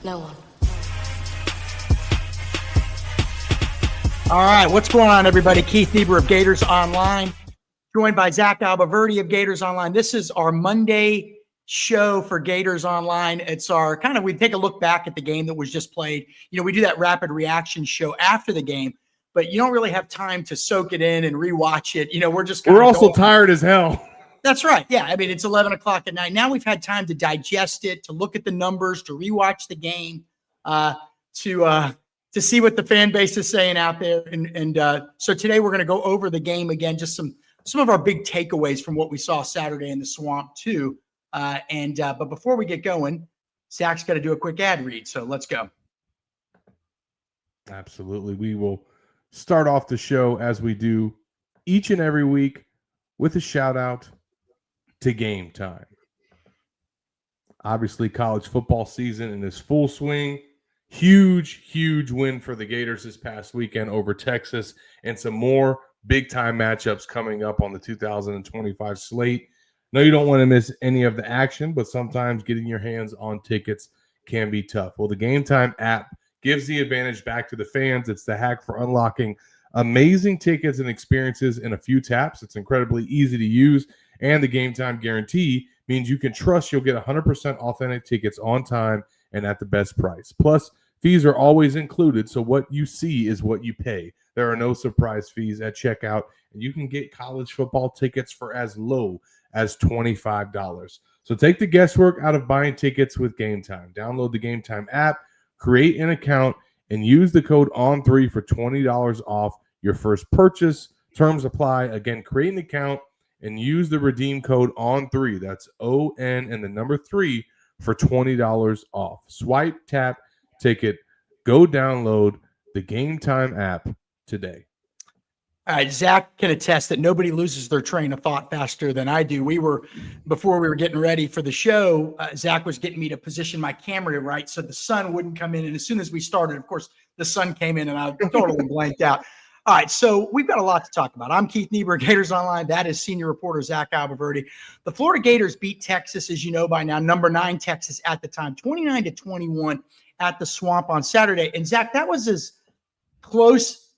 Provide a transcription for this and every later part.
No one. All right, what's going on, everybody? Keith Niebuhr of Gators Online, joined by Zach Albaverdi of Gators Online. This is our Monday show for Gators Online. It's our we take a look back at the game that was just played. You know, we do that rapid reaction show after the game, but you don't really have time to soak it in and rewatch it. You know, we're also tired as hell. That's right. Yeah. I mean, it's 11 o'clock at night. Now we've had time to digest it, to look at the numbers, to rewatch the game, to see what the fan base is saying out there. And so today we're going to go over the game again, just some of our big takeaways from what we saw Saturday in the Swamp too. But before we get going, Zach's got to do a quick ad read. So let's go. Absolutely. We will start off the show as we do each and every week with a shout out to Game Time. Obviously, college football season in its full swing. Huge win for the Gators this past weekend over Texas, and some more big-time matchups coming up on the 2025 slate. No, you don't want to miss any of the action, but sometimes getting your hands on tickets can be tough. Well, the Game Time app gives the advantage back to the fans. It's the hack for unlocking amazing tickets and experiences in a few taps. It's incredibly easy to use, and the Game Time guarantee means you can trust you'll get 100% authentic tickets on time and at the best price. Plus, fees are always included, so what you see is what you pay. There are no surprise fees at checkout, and you can get college football tickets for as low as $25. So take the guesswork out of buying tickets with Game Time. Download the Game Time app, create an account, and use the code ON3 for $20 off your first purchase. Terms apply. Again, create an account and use the redeem code ON3. That's ON and the number 3 for $20 off. Swipe, tap, ticket. Go download the Game Time app today. All right, Zach can attest that nobody loses their train of thought faster than I do. Before we were getting ready for the show, Zach was getting me to position my camera right so the sun wouldn't come in. And as soon as we started, of course, the sun came in and I totally blanked out. All right, so we've got a lot to talk about. I'm Keith Niebuhr, Gators Online. That is senior reporter Zach Albaverdi. The Florida Gators beat Texas, as you know by now, number 9 Texas at the time, 29-21 at the Swamp on Saturday. And Zach, that was as close.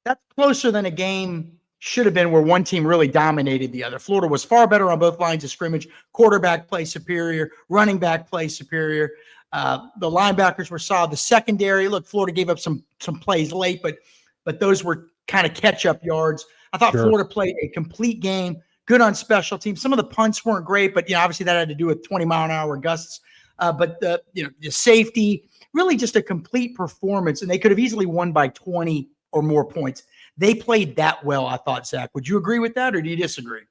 That's closer than a game should have been where one team really dominated the other. Florida was far better on both lines of scrimmage. Quarterback play superior, running back play superior. The linebackers were solid. The secondary, look, Florida gave up some plays late, but those were kind of catch-up yards. I thought Florida played a complete game, good on special teams. Some of the punts weren't great, but obviously that had to do with 20-mile-an-hour gusts. But the safety, really just a complete performance, and they could have easily won by 20 or more points. They played that well, I thought, Zach. Would you agree with that, or do you disagree?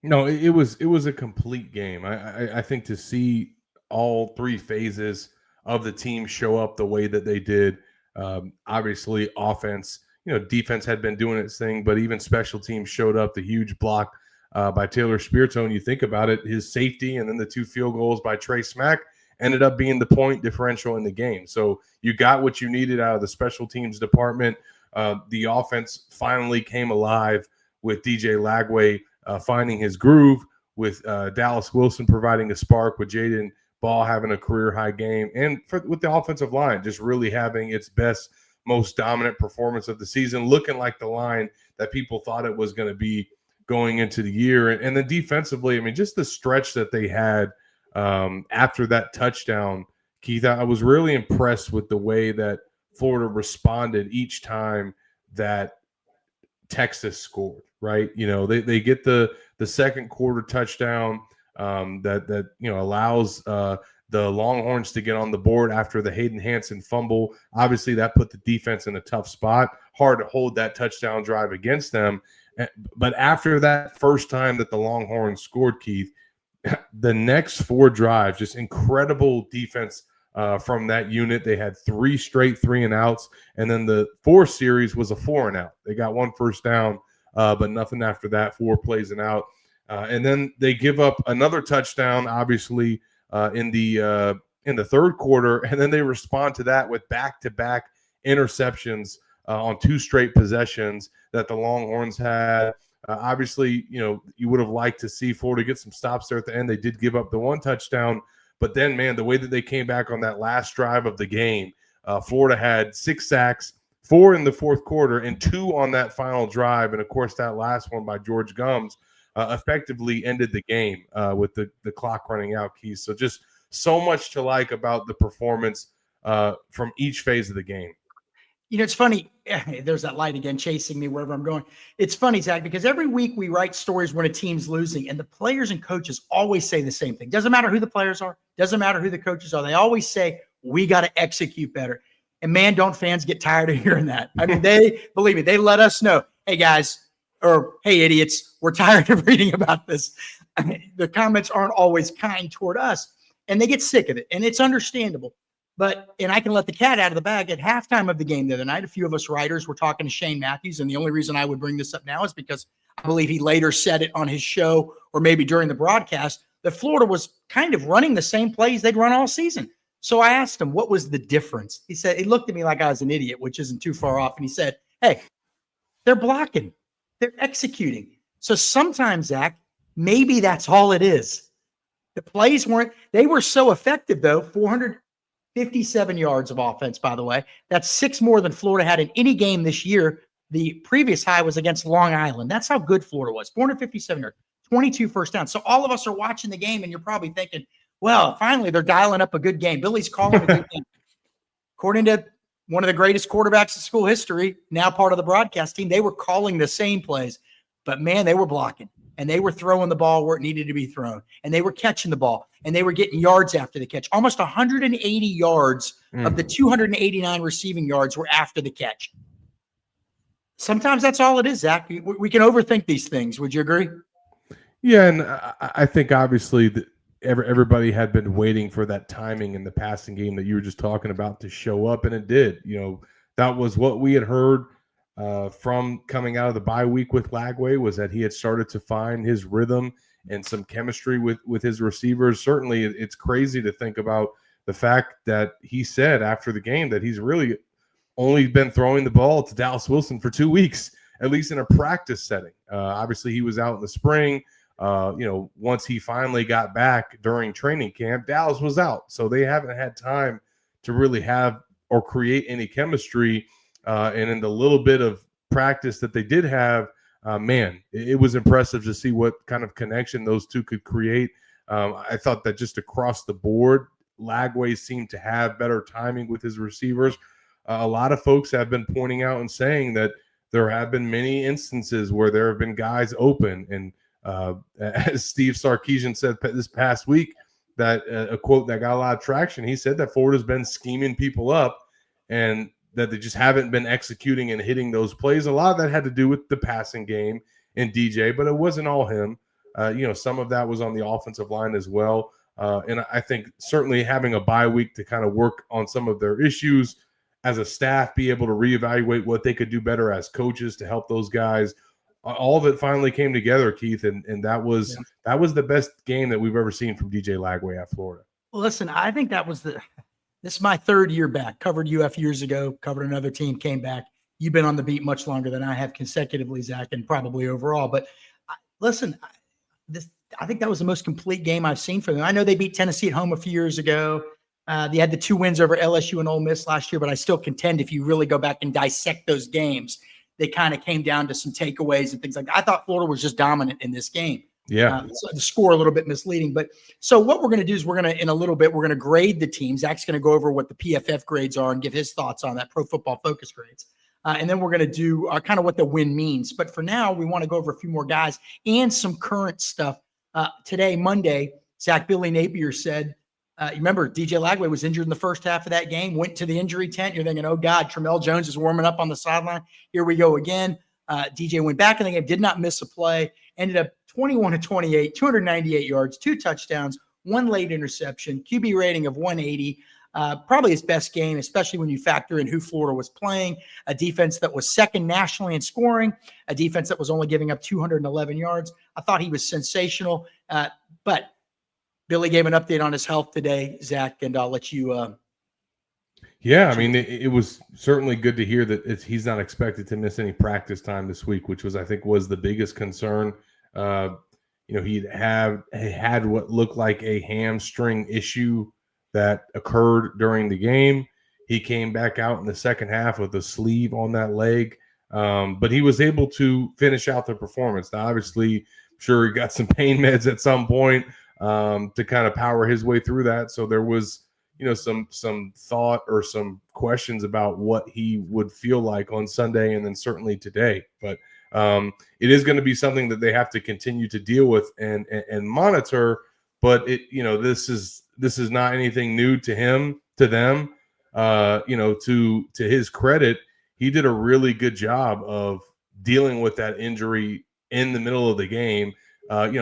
No, it was a complete game. I think to see all 3 phases of the team show up the way that they did, obviously offense, defense had been doing its thing, but even special teams showed up. The huge block by Taylor Spirito, and you think about it, his safety and then the 2 field goals by Trey Smack ended up being the point differential in the game. So you got what you needed out of the special teams department. The offense finally came alive with DJ Lagway finding his groove, with Dallas Wilson providing a spark, with Jaden Ball having a career-high game, and with the offensive line just really having its best, most dominant performance of the season, looking like the line that people thought it was going to be going into the year. And then defensively, I mean, just the stretch that they had after that touchdown, Keith, I was really impressed with the way that Florida responded each time that Texas scored, right? They get the second quarter touchdown that allows the Longhorns to get on the board after the Hayden Hansen fumble. Obviously, that put the defense in a tough spot. Hard to hold that touchdown drive against them. But after that first time that the Longhorns scored, Keith, the next 4 drives, just incredible defense from that unit. They had 3 straight 3-and-outs, and then the 4th series was a 4-and-out. They got 1 first down, but nothing after that, 4 plays and out. And then they give up another touchdown, obviously, in the 3rd quarter, and then they respond to that with back-to-back interceptions on 2 straight possessions that the Longhorns had. Obviously, you would have liked to see Florida get some stops there at the end. They did give up the 1 touchdown, But then, man, the way that they came back on that last drive of the game, Florida had 6 sacks, 4 in the fourth quarter, and 2 on that final drive. And, of course, that last one by George Gums effectively ended the game with the clock running out, Keith. So just so much to like about the performance from each phase of the game. It's funny. There's that light again chasing me wherever I'm going. It's funny, Zach, because every week we write stories when a team's losing, and the players and coaches always say the same thing. Doesn't matter who the players are. Doesn't matter who the coaches are. They always say, we got to execute better. And man, don't fans get tired of hearing that. I mean, believe me, they let us know, hey, guys, or hey, idiots, we're tired of reading about this. I mean, the comments aren't always kind toward us, and they get sick of it, and it's understandable. And I can let the cat out of the bag. At halftime of the game the other night, a few of us writers were talking to Shane Matthews, and the only reason I would bring this up now is because I believe he later said it on his show or maybe during the broadcast that Florida was kind of running the same plays they'd run all season. So I asked him, what was the difference? He said, he looked at me like I was an idiot, which isn't too far off. And he said, hey, they're blocking. They're executing. So sometimes, Zach, maybe that's all it is. The plays they were so effective, though. 457 yards of offense, by the way. That's 6 more than Florida had in any game this year. The previous high was against Long Island. That's how good Florida was. 457 yards, 22 first downs. So all of us are watching the game, and you're probably thinking, well, finally, they're dialing up a good game. Billy's calling a good game. According to one of the greatest quarterbacks in school history, now part of the broadcast team, they were calling the same plays. But, man, they were blocking, and they were throwing the ball where it needed to be thrown, and they were catching the ball, and they were getting yards after the catch. Almost 180 yards of the 289 receiving yards were after the catch. Sometimes that's all it is, Zach. We can overthink these things. Would you agree? Yeah, and I think obviously everybody had been waiting for that timing in the passing game that you were just talking about to show up, and it did. That was what we had heard from coming out of the bye week with Lagway, was that he had started to find his rhythm and some chemistry with his receivers. Certainly, it's crazy to think about the fact that he said after the game that he's really only been throwing the ball to Dallas Wilson for 2 weeks, at least in a practice setting. Obviously, he was out in the spring. Once he finally got back during training camp, Dallas was out. So they haven't had time to really have or create any chemistry. And in the little bit of practice that they did have, it was impressive to see what kind of connection those two could create. I thought that just across the board, Lagway seemed to have better timing with his receivers. A lot of folks have been pointing out and saying that there have been many instances where there have been guys open. And as Steve Sarkisian said this past week, that a quote that got a lot of traction, he said that Florida's been scheming people up and that they just haven't been executing and hitting those plays. A lot of that had to do with the passing game and DJ, but it wasn't all him. Some of that was on the offensive line as well. And I think certainly having a bye week to kind of work on some of their issues as a staff, be able to reevaluate what they could do better as coaches to help those guys. All of it finally came together, Keith, and that was the best game that we've ever seen from DJ Lagway at Florida. Well, listen, I think this is my 3rd year back. Covered UF years ago, covered another team, came back. You've been on the beat much longer than I have consecutively, Zach, and probably overall. But listen, I think that was the most complete game I've seen from them. I know they beat Tennessee at home a few years ago. They had the 2 wins over LSU and Ole Miss last year, but I still contend if you really go back and dissect those games, they kind of came down to some takeaways and things like that. I thought Florida was just dominant in this game. Yeah. So the score a little bit misleading. But so what we're going to do is in a little bit, we're going to grade the team. Zach's going to go over what the PFF grades are and give his thoughts on that, Pro Football Focus grades. And then we're going to do kind of what the win means. But for now, we want to go over a few more guys and some current stuff. Today, Monday, Zach, Billy Napier said, you remember DJ Lagway was injured in the first half of that game, went to the injury tent. You're thinking, oh, God, Tramel Jones is warming up on the sideline. Here we go again. DJ went back in the game, did not miss a play, ended up 21-28, 298 yards, 2 touchdowns, 1 late interception, QB rating of 180. Probably his best game, especially when you factor in who Florida was playing, a defense that was 2nd nationally in scoring, a defense that was only giving up 211 yards. I thought he was sensational, but Billy gave an update on his health today, Zach, and I'll let you. Yeah, I mean, it was certainly good to hear that he's not expected to miss any practice time this week, which I think was the biggest concern. He had what looked like a hamstring issue that occurred during the game. He came back out in the second half with a sleeve on that leg, but he was able to finish out the performance. Now, obviously, I'm sure he got some pain meds at some point to kind of power his way through that. So there was, some thought or some questions about what he would feel like on Sunday and then certainly today. But it is going to be something that they have to continue to deal with and monitor. But this is not anything new to them. To his credit, he did a really good job of dealing with that injury in the middle of the game.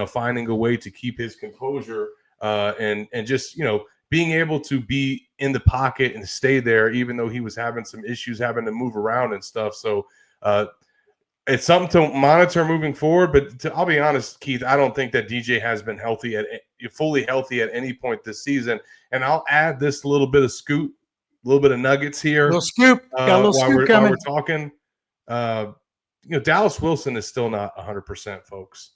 Finding a way to keep his composure and just being able to be in the pocket and stay there, even though he was having some issues having to move around and stuff. So it's something to monitor moving forward. But I'll be honest, Keith, I don't think that DJ has been fully healthy at any point this season. And I'll add this little bit of scoop, a little bit of nuggets here. Little scoop. Got a little scoop coming. While we're talking, Dallas Wilson is still not 100%, folks.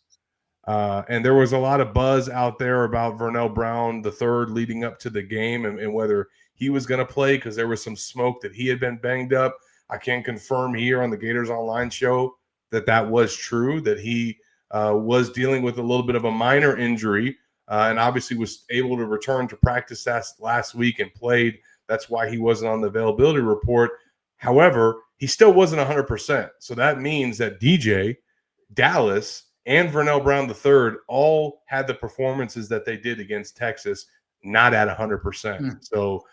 And there was a lot of buzz out there about Vernell Brown III leading up to the game and whether he was going to play because there was some smoke that he had been banged up. I can confirm here on the Gators Online show that was true, that he was dealing with a little bit of a minor injury and obviously was able to return to practice last week and played. That's why he wasn't on the availability report. However, he still wasn't 100%. So that means that DJ, Dallas, and Vernell Brown III all had the performances that they did against Texas, not at 100%. So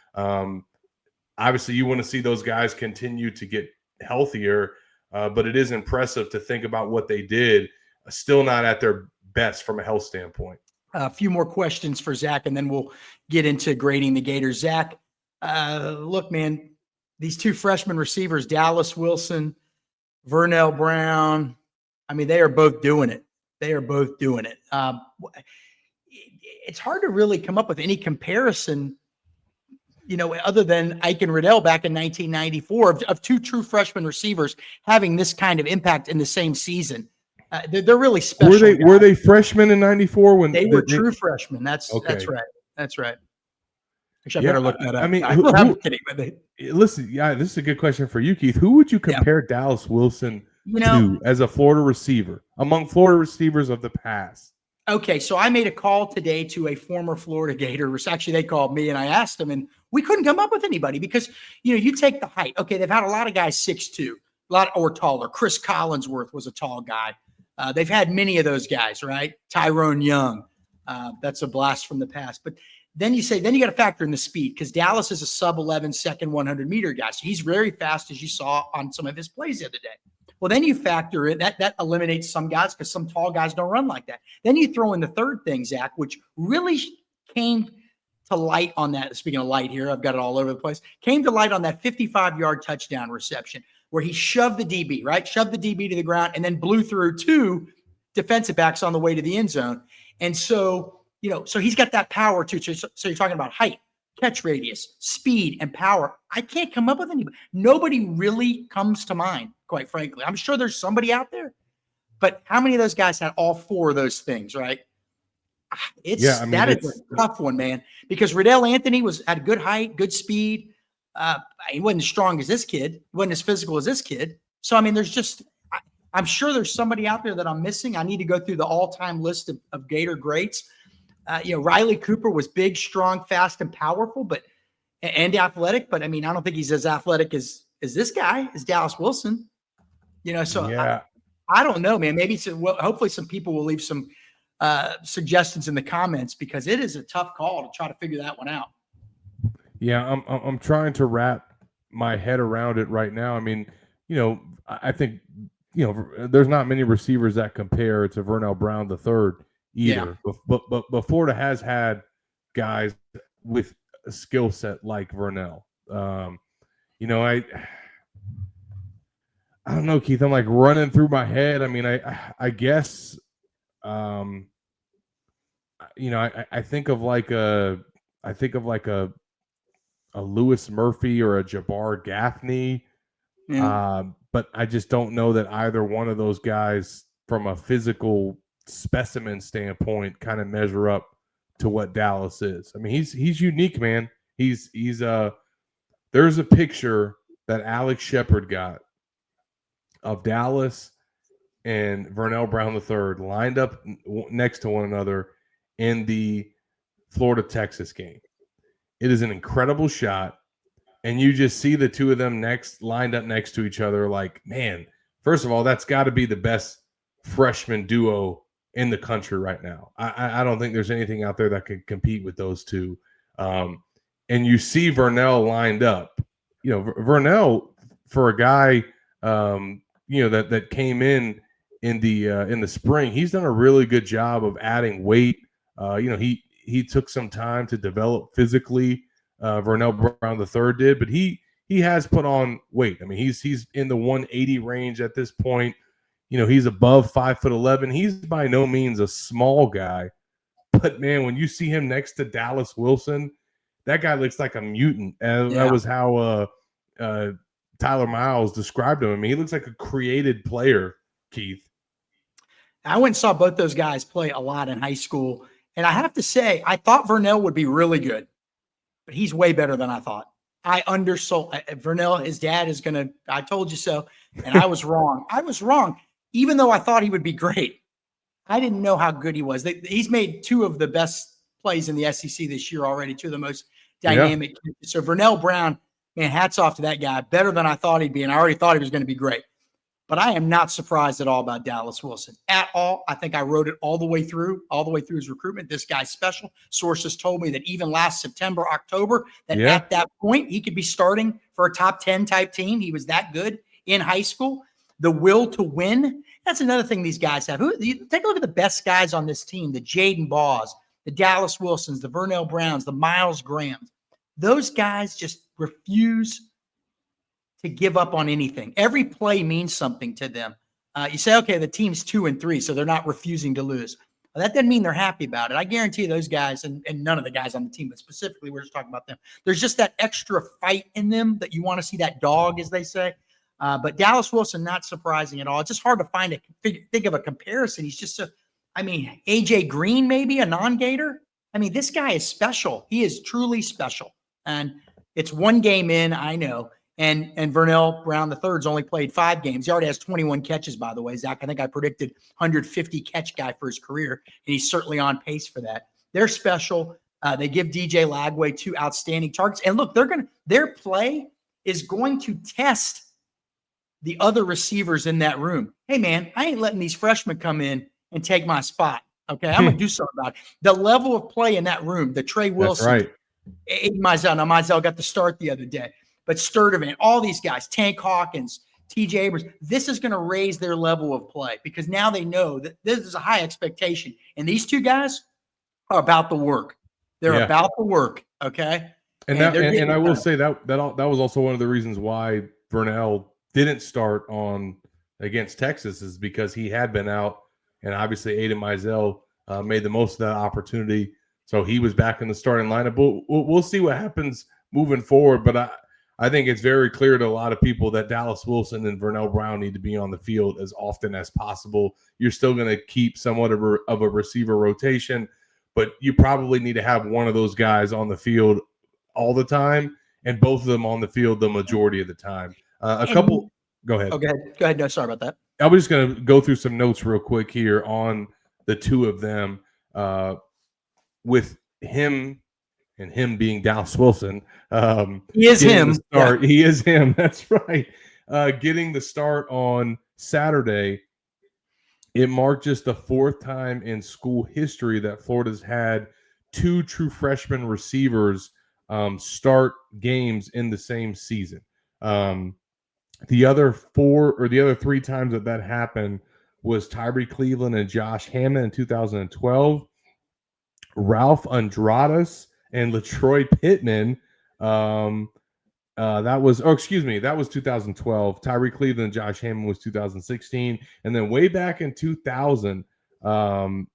obviously you want to see those guys continue to get healthier, but it is impressive to think about what they did, still not at their best from a health standpoint. A few more questions for Zach, and then we'll get into grading the Gators. Zach, look, man, these two freshman receivers, Dallas Wilson, Vernell Brown, I mean, they are both doing it. It's hard to really come up with any comparison, other than Ike and Riddell back in 1994 of two true freshman receivers having this kind of impact in the same season. They're really special. Were they freshmen in 94 when they were true freshmen? That's right. Actually, I better look that up. I mean, I'm kidding. Listen, this is a good question for you, Keith. Who would you compare Dallas Wilson to as a Florida receiver among Florida receivers of the past? Okay, so I made a call today to a former Florida Gator. Actually, they called me and I asked them, and we couldn't come up with anybody because, you take the height. Okay, they've had a lot of guys 6'2", a lot or taller. Chris Collinsworth was a tall guy. They've had many of those guys, right? Tyrone Young. That's a blast from the past. But then you got to factor in the speed because Dallas is a sub-11 second 100-meter guy. So he's very fast, as you saw on some of his plays the other day. Well, then you factor in that eliminates some guys because some tall guys don't run like that. Then you throw in the third thing, Zach, which really came to light on that. Speaking of light here, I've got it all over the place. Came to light on that 55-yard touchdown reception where he shoved the DB, right? Shoved the DB to the ground and then blew through two defensive backs on the way to the end zone. And so, so he's got that power too. So you're talking about height, catch radius, speed, and power. I can't come up with anybody. Nobody really comes to mind, quite frankly. I'm sure there's somebody out there, but how many of those guys had all four of those things, right? It's a tough one, man, because Riddell Anthony had good height, good speed. He wasn't as strong as this kid. He wasn't as physical as this kid. So, I mean, I'm sure there's somebody out there that I'm missing. I need to go through the all-time list of Gator greats. Riley Cooper was big, strong, fast, and powerful, and athletic. But I mean, I don't think he's as athletic as this guy, as Dallas Wilson. So yeah. I don't know, man. Maybe hopefully some people will leave some suggestions in the comments because it is a tough call to try to figure that one out. Yeah, I'm trying to wrap my head around it right now. I mean, I think there's not many receivers that compare to Vernell Brown III either. Yeah. But Florida has had guys with a skill set like Vernell. I don't know, Keith. I'm like running through my head. I mean, I guess, I think of like a Lewis Murphy or a Jabbar Gaffney. Yeah. But I just don't know that either one of those guys from a physical specimen standpoint kind of measure up to what Dallas is. I mean, he's unique, man. He's there's a picture that Alex Shepard got of Dallas and Vernell Brown III lined up next to one another in the Florida-Texas game. It is an incredible shot, and you just see the two of them lined up next to each other. Like, man, first of all, that's got to be the best freshman duo in the country right now. I don't think there's anything out there that could compete with those two. And you see Vernell lined up. You know, Vernell, for a guy, that came in the spring, he's done a really good job of adding weight. He took some time to develop physically. Vernell Brown III did, but he has put on weight. I mean, he's in the 180 range at this point. You know, he's above 5'11". He's by no means a small guy, but man, when you see him next to Dallas Wilson, that guy looks like a mutant. That was how Tyler Miles described him. I mean, he looks like a created player, Keith. I went and saw both those guys play a lot in high school, and I have to say, I thought Vernell would be really good, but he's way better than I thought. I undersold Vernell. His dad is going to, I told you so. And I was wrong. I was wrong. Even though I thought he would be great, I didn't know how good he was. He's made two of the best plays in the SEC this year already, two of the most dynamic. Yeah. So Vernell Brown, man, hats off to that guy. Better than I thought he'd be. And I already thought he was going to be great. But I am not surprised at all about Dallas Wilson at all. I think I wrote it all the way through his recruitment. This guy's special. Sources told me that even last September, October, that at that point he could be starting for a top 10 type team. He was that good in high school. The will to win. That's another thing these guys have. Take a look at the best guys on this team, the Jaden Baws, the Dallas Wilsons, the Vernell Browns, the Miles Grahams. Those guys just refuse to give up on anything. Every play means something to them. You say, okay, the team's 2-3, so they're not refusing to lose. Well, that doesn't mean they're happy about it. I guarantee you those guys, and none of the guys on the team, but specifically we're just talking about them, there's just that extra fight in them that you want to see, that dog, as they say. But Dallas Wilson, not surprising at all. It's just hard to think of a comparison. He's just AJ Green, maybe a non-Gator. I mean, this guy is special. He is truly special. And it's one game in, I know. And Vernell Brown III's only played 5 games. He already has 21 catches, by the way, Zach. I think I predicted 150 catch guy for his career, and he's certainly on pace for that. They're special. They give DJ Lagway 2 outstanding targets. And look, their play is going to test the other receivers in that room. Hey, man, I ain't letting these freshmen come in and take my spot. Okay, I'm going to do something about it. The level of play in that room, the Trey Wilson, right. Aiden Mizell. Now, Mizell got the start the other day. But Sturdivant, all these guys, Tank Hawkins, TJ Abrams, this is going to raise their level of play because now they know that this is a high expectation. And these two guys are about the work. They're about the work, okay? And I will say that was also one of the reasons why Vernell didn't start against Texas is because he had been out, and obviously Aiden Mizell made the most of that opportunity. So he was back in the starting lineup. We'll see what happens moving forward, but I think it's very clear to a lot of people that Dallas Wilson and Vernell Brown need to be on the field as often as possible. You're still going to keep somewhat of a receiver rotation, but you probably need to have one of those guys on the field all the time and both of them on the field the majority of the time. Go ahead. Oh, go ahead. No, sorry about that. I was just going to go through some notes real quick here on the two of them with him. And him being Dallas Wilson. He is him. Yeah. He is him. That's right. Getting the start on Saturday, it marked just the 4th time in school history that Florida's had 2 true freshman receivers start games in the same season. The other 3 times that happened was Tyree Cleveland and Josh Hammond in 2012, Ralph Andradas and LaTroy Pittman, that was 2012. Tyree Cleveland and Josh Hammond was 2016. And then way back in 2000, that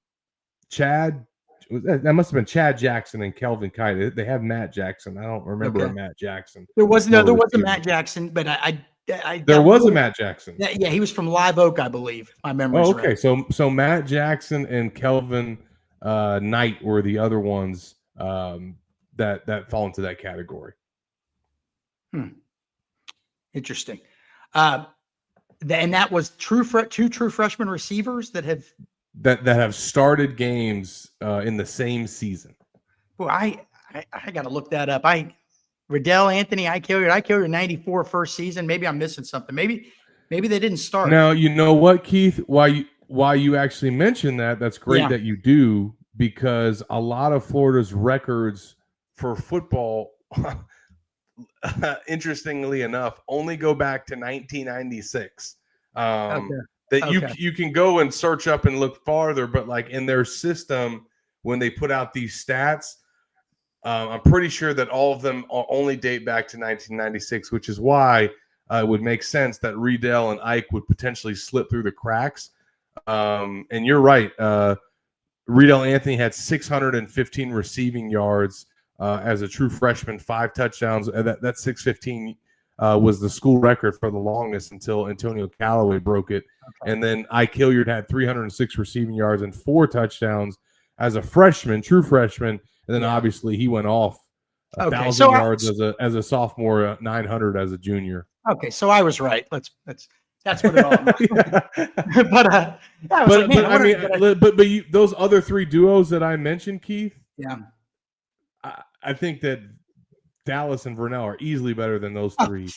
must have been Chad Jackson and Kelvin Kite. They have Matt Jackson. I don't remember a Matt Jackson. There was a Matt Jackson, but I There was a Matt Jackson. Yeah, he was from Live Oak, I believe. If my memory's Oh, okay. right. So Matt Jackson and Kelvin Knight were the other ones that fall into that category. Interesting. And that was two true freshman receivers that have started games in the same season. Boy, I got to look that up. Riddell, Anthony, I killed 94 first season. Maybe I'm missing something. Maybe they didn't start. Now, you know what, Keith? Why you actually mentioned that's great that you do, because a lot of Florida's records for football, interestingly enough, only go back to 1996. You can go and search up and look farther, but like in their system, when they put out these stats, I'm pretty sure that all of them only date back to 1996, which is why it would make sense that Riddell and Ike would potentially slip through the cracks. And you're right. Riddell Anthony had 615 receiving yards as a true freshman, 5 touchdowns. That 615 was the school record for the longest until Antonio Callaway broke it. Okay. And then Ike Hilliard had 306 receiving yards and 4 touchdowns as a freshman, true freshman. And then obviously he went off 1,000 yards as a sophomore, 900 as a junior. Okay, so I was right. That's what it all about. But those other 3 duos that I mentioned, Keith. Yeah, I think that Dallas and Vernell are easily better than those 3.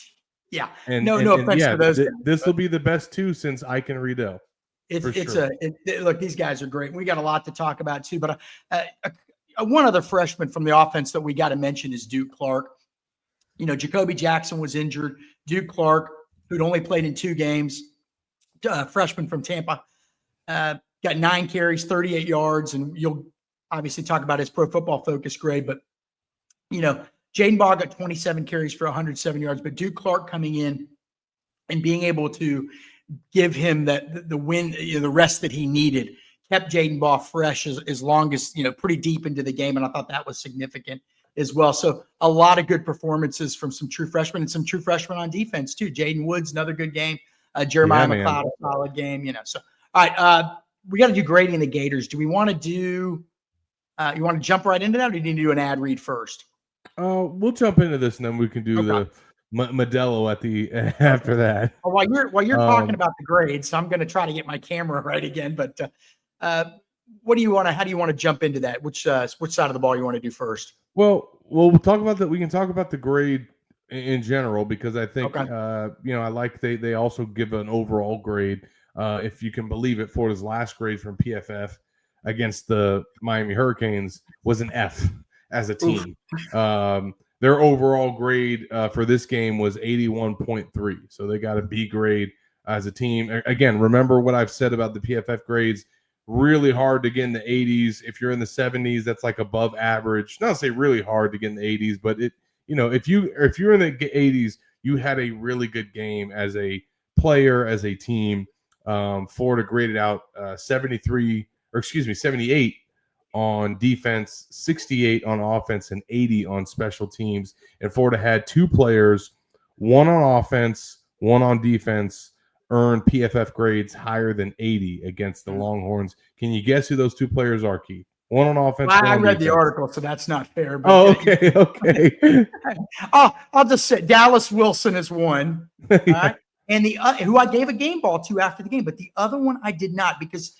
Yeah, and no offense to those. This will be the best 2 since Ike and Riddell. Look, these guys are great. We got a lot to talk about too. But one other freshman from the offense that we got to mention is Duke Clark. You know, Jacoby Jackson was injured. Duke Clark, who'd only played in 2 games, freshman from Tampa, got 9 carries, 38 yards, and you'll obviously talk about his Pro Football Focus grade. But, you know, Jaden Baugh got 27 carries for 107 yards. But Duke Clark coming in and being able to give him the win, the rest that he needed, kept Jaden Baugh fresh as long as, pretty deep into the game. And I thought that was significant as well. So a lot of good performances from some true freshmen and some true freshmen on defense too. Jaden Woods, another good game. Jeremiah McLeod, a solid game, So, all right, we got to do grading the Gators. Do we want to do, you want to jump right into that, or do you need to do an ad read first? We'll jump into this and then we can do the Modelo after that. While you're talking about the grades, so I'm going to try to get my camera right again. But what do you want to? How do you want to jump into that? Which side of the ball you want to do first? Well, we'll talk about that. We can talk about the grade in general, because I think I like they also give an overall grade. If you can believe it, Florida's last grade from PFF against the Miami Hurricanes was an F as a team. Their overall grade for this game was 81.3. So they got a B grade as a team. Again, remember what I've said about the PFF grades. Really hard to get in the 80s. If you're in the 70s, that's like above average. Not to say really hard to get in the 80s, but if you're in the 80s, you had a really good game as a player, as a team. Florida graded out 78 on defense, 68 on offense, and 80 on special teams. And Florida had 2 players, one on offense, one on defense, earn PFF grades higher than 80 against the Longhorns. Can you guess who those 2 players are, Keith? One on offense. Well, I read the article, so that's not fair. But okay. I'll just say Dallas Wilson is one. All right? And who I gave a game ball to after the game, but the other one I did not, because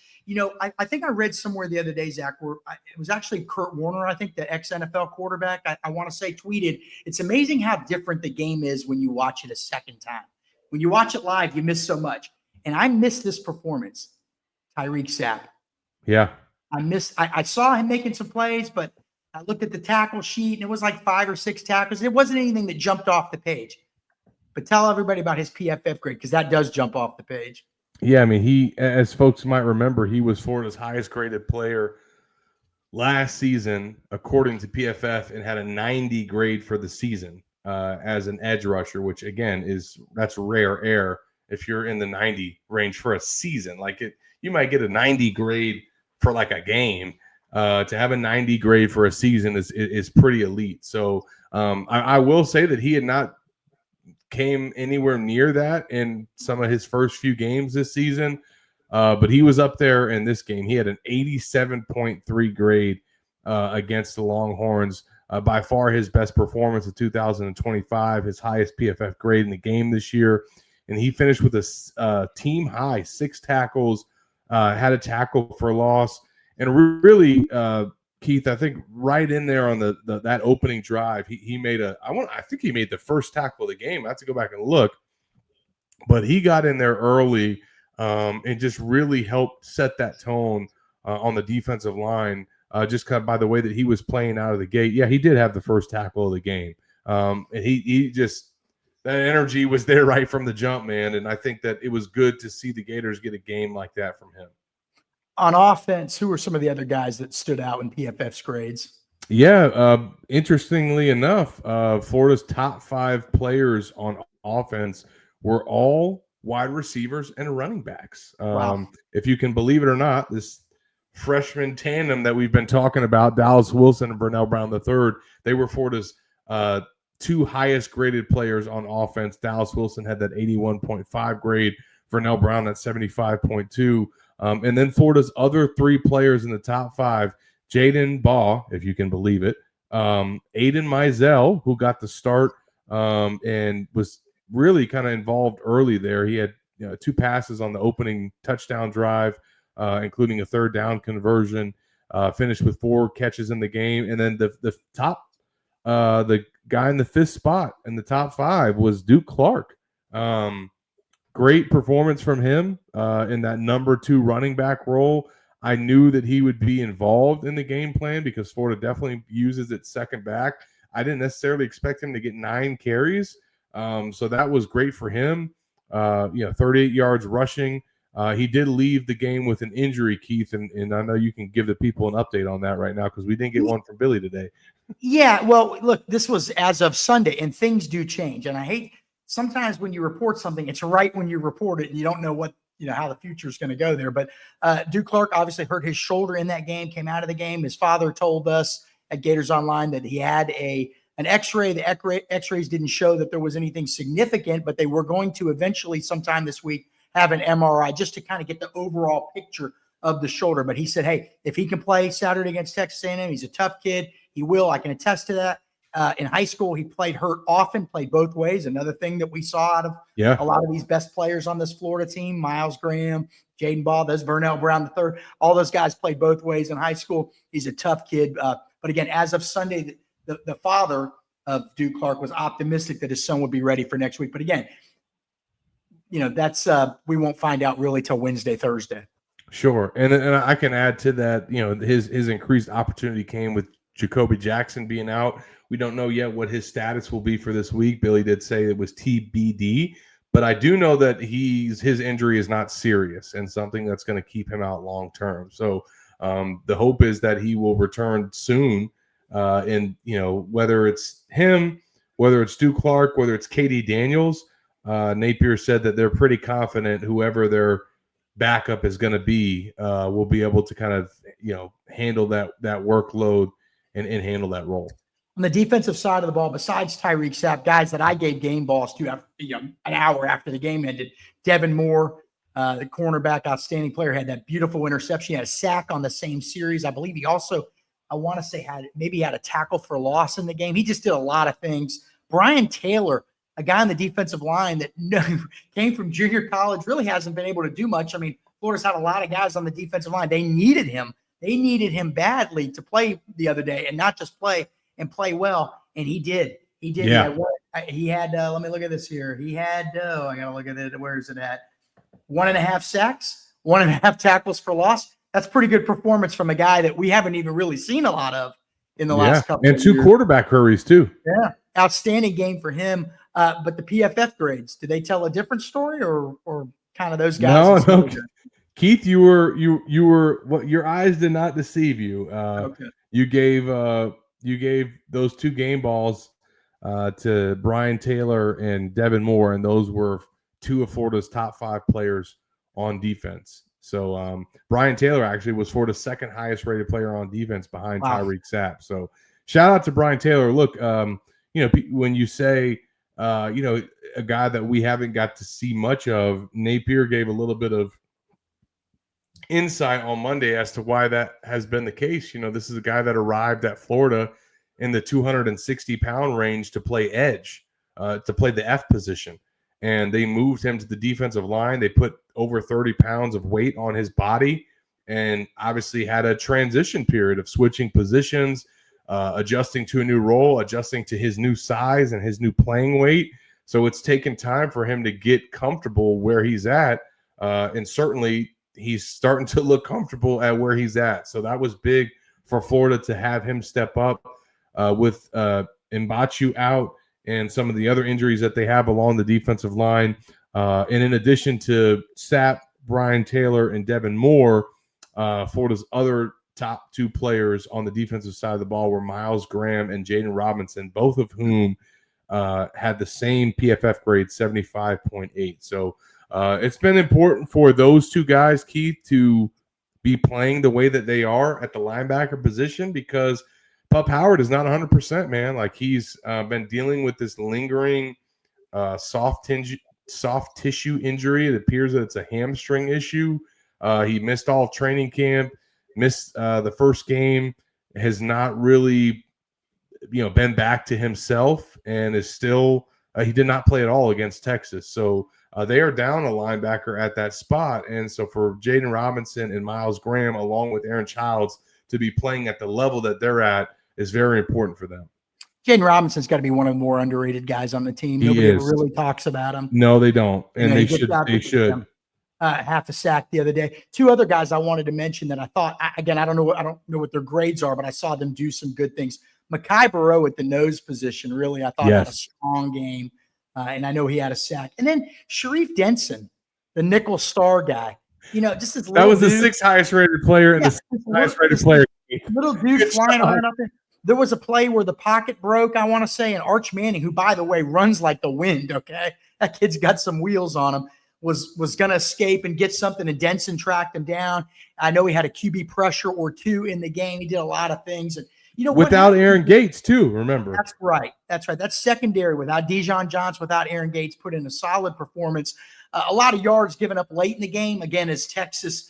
I think I read somewhere the other day, Zach, where it was actually Kurt Warner, I think the ex-NFL quarterback, I want to say, tweeted, "It's amazing how different the game is when you watch it a second time. When you watch it live, you miss so much." And I missed this performance, Tyreek Sapp. Yeah. I saw him making some plays, but I looked at the tackle sheet, and it was like 5 or 6 tackles. It wasn't anything that jumped off the page. But tell everybody about his PFF grade, because that does jump off the page. Yeah, I mean, he, as folks might remember, he was Florida's highest graded player last season, according to PFF, and had a 90 grade for the season as an edge rusher, which again that's rare air if you're in the 90 range for a season. Like you might get a 90 grade for like a game. To have a 90 grade for a season is pretty elite. So I will say that he had not came anywhere near that in some of his first few games this season. But he was up there in this game. He had an 87.3 grade against the Longhorns. By far his best performance of 2025, his highest PFF grade in the game this year. And he finished with a team high 6 tackles, had a tackle for loss. And really, Keith, I think right in there on that opening drive, he made I think he made the first tackle of the game. I have to go back and look. But he got in there early and just really helped set that tone on the defensive line, just kind of by the way that he was playing out of the gate. Yeah, he did have the first tackle of the game. And he just – that energy was there right from the jump, man. And I think that it was good to see the Gators get a game like that from him. On offense, who are some of the other guys that stood out in PFF's grades? Yeah, interestingly enough, Florida's top 5 players on offense were all wide receivers and running backs. Wow. If you can believe it or not, this freshman tandem that we've been talking about, Dallas Wilson and Vernell Brown III, they were Florida's 2 highest graded players on offense. Dallas Wilson had that 81.5 grade, Vernell Brown that 75.2. And then Florida's other 3 players in the top 5, Jaden Baugh, if you can believe it, Aiden Mizell, who got the start and was really kind of involved early there. He had 2 passes on the opening touchdown drive, including a 3rd down conversion, finished with 4 catches in the game. And then the guy in the 5th spot in the top 5 was Duke Clark. Great performance from him in that number 2 running back role. I knew that he would be involved in the game plan because Florida definitely uses its second back. I didn't necessarily expect him to get 9 carries. So that was great for him. 38 yards rushing. He did leave the game with an injury, Keith, and I know you can give the people an update on that right now because we didn't get one from Billy today. Yeah, well, look, this was as of Sunday, and things do change. And I hate sometimes when you report something, it's right when you report it, and you don't know how the future is going to go there. But Duke Clark obviously hurt his shoulder in that game, came out of the game. His father told us at Gators Online that he had an X-ray. The X-rays didn't show that there was anything significant, but they were going to eventually sometime this week have an MRI just to kind of get the overall picture of the shoulder. But he said, hey, if he can play Saturday against Texas A&M, he's a tough kid. He will. I can attest to that. In high school, he played hurt often, played both ways. Another thing that we saw out of a lot of these best players on this Florida team, Miles Graham, Jaden Baugh, there's Vernell Brown III. All those guys played both ways in high school. He's a tough kid. But again, as of Sunday, the father of Duke Clark was optimistic that his son would be ready for next week. But again, that's we won't find out really till Wednesday, Thursday. Sure. And I can add to that, his increased opportunity came with Jacoby Jackson being out. We don't know yet what his status will be for this week. Billy did say it was TBD, but I do know that his injury is not serious and something that's going to keep him out long term. So the hope is that he will return soon. And whether it's him, whether it's Duke Clark, whether it's Katie Daniels, Napier said that they're pretty confident whoever their backup is going to be will be able to kind of handle that workload and handle that role. On the defensive side of the ball, besides Tyreek Sapp, guys that I gave game balls to an hour after the game ended, Devin Moore, the cornerback, outstanding player, had that beautiful interception. He had a sack on the same series. I believe he also, I want to say, had a tackle for loss in the game. He just did a lot of things. Brian Taylor, a guy on the defensive line that came from junior college, really hasn't been able to do much. I mean, Florida's had a lot of guys on the defensive line. They needed him. They needed him badly to play the other day, and not just play and play well. And he did. He did. Yeah. He had let me look at this here. He had, I got to look at it. Where is it at? 1.5 sacks, 1.5 tackles for loss. That's pretty good performance from a guy that we haven't even really seen a lot of in the last couple and of 2 years. quarterback hurries too. Yeah. Outstanding game for him. But the PFF grades, do they tell a different story or kind of those guys? No. Keith, you were what, your eyes did not deceive you. Okay. You gave those 2 game balls to Brian Taylor and Devin Moore, and those were 2 of Florida's top 5 players on defense. So Brian Taylor actually was Florida's 2nd highest rated player on defense behind Tyreek Sapp. So shout out to Brian Taylor. Look, when you say a guy that we haven't got to see much of. Napier gave a little bit of insight on Monday as to why that has been the case. This is a guy that arrived at Florida in the 260-pound range to play edge, to play the F position. And they moved him to the defensive line. They put over 30 pounds of weight on his body and obviously had a transition period of switching positions, adjusting to a new role, adjusting to his new size and his new playing weight. So it's taken time for him to get comfortable where he's at. And certainly he's starting to look comfortable at where he's at. So that was big for Florida to have him step up with Mbachu out and some of the other injuries that they have along the defensive line. And in addition to Sapp, Brian Taylor, and Devin Moore, Florida's other top two players on the defensive side of the ball were Miles Graham and Jaden Robinson, both of whom had the same PFF grade, 75.8. So it's been important for those two guys, Keith, to be playing the way that they are at the linebacker position, because Pup Howard is not 100%, man. Like, he's been dealing with this lingering soft tissue injury. It appears that it's a hamstring issue. He missed all of training camp, missed the first game, has not really, been back to himself, and is still he did not play at all against Texas. So they are down a linebacker at that spot. And so for Jaden Robinson and Miles Graham, along with Aaron Childs, to be playing at the level that they're at is very important for them. Jaden Robinson's got to be one of the more underrated guys on the team. Nobody ever really talks about him. No, they don't. And they should. They should. Half a sack the other day. Two other guys I wanted to mention that I thought, again, I don't know what their grades are, but I saw them do some good things. Makai Burrow at the nose position, really, I thought had a strong game. And I know he had a sack. And then Sharif Denson, the nickel star guy, just this that was the sixth highest rated player and the sixth highest rated player. Little dude flying around up there. There was a play where the pocket broke, I want to say, and Arch Manning, who, by the way, runs like the wind, okay? That kid's got some wheels on him, was going to escape and get something, and Denson tracked him down. I know he had a QB pressure or two in the game. He did a lot of things. And without Aaron Gates, too, remember. That's right. That's secondary. Without Dijon Johnson, without Aaron Gates, put in a solid performance. A lot of yards given up late in the game. Again, as Texas,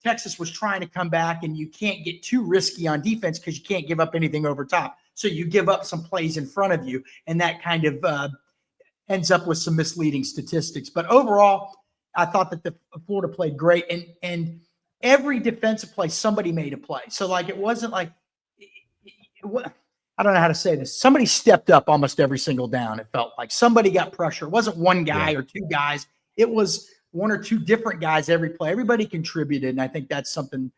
Texas was trying to come back, and you can't get too risky on defense because you can't give up anything over top. So you give up some plays in front of you, and that kind of ends up with some misleading statistics. But overall, I thought that the Florida played great, and every defensive play, somebody made a play. So, like, it wasn't like I don't know how to say this. Somebody stepped up almost every single down. It felt like somebody got pressure. It wasn't one guy or two guys. It was one or two different guys every play. Everybody contributed, and I think that's something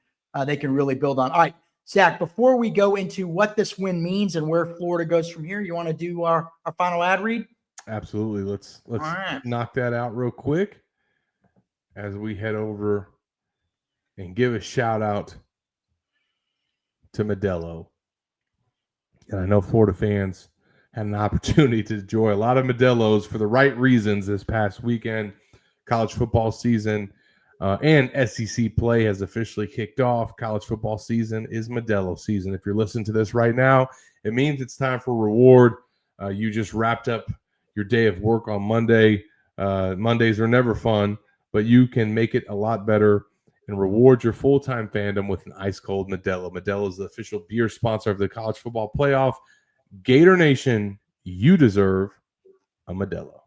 they can really build on. All right, Zach, before we go into what this win means and where Florida goes from here, you want to do our final ad read? Absolutely. Let's knock that out real quick as we head over and give a shout out to Modelo. And I know Florida fans had an opportunity to enjoy a lot of Modelo's for the right reasons this past weekend. College football season and SEC play has officially kicked off. College football season is Modelo season. If you're listening to this right now, it means it's time for reward. You just wrapped up your day of work on Monday. Mondays are never fun, but you can make it a lot better and reward your full-time fandom with an ice-cold Modelo. Modelo is the official beer sponsor of the college football playoff. Gator Nation, you deserve a Modelo.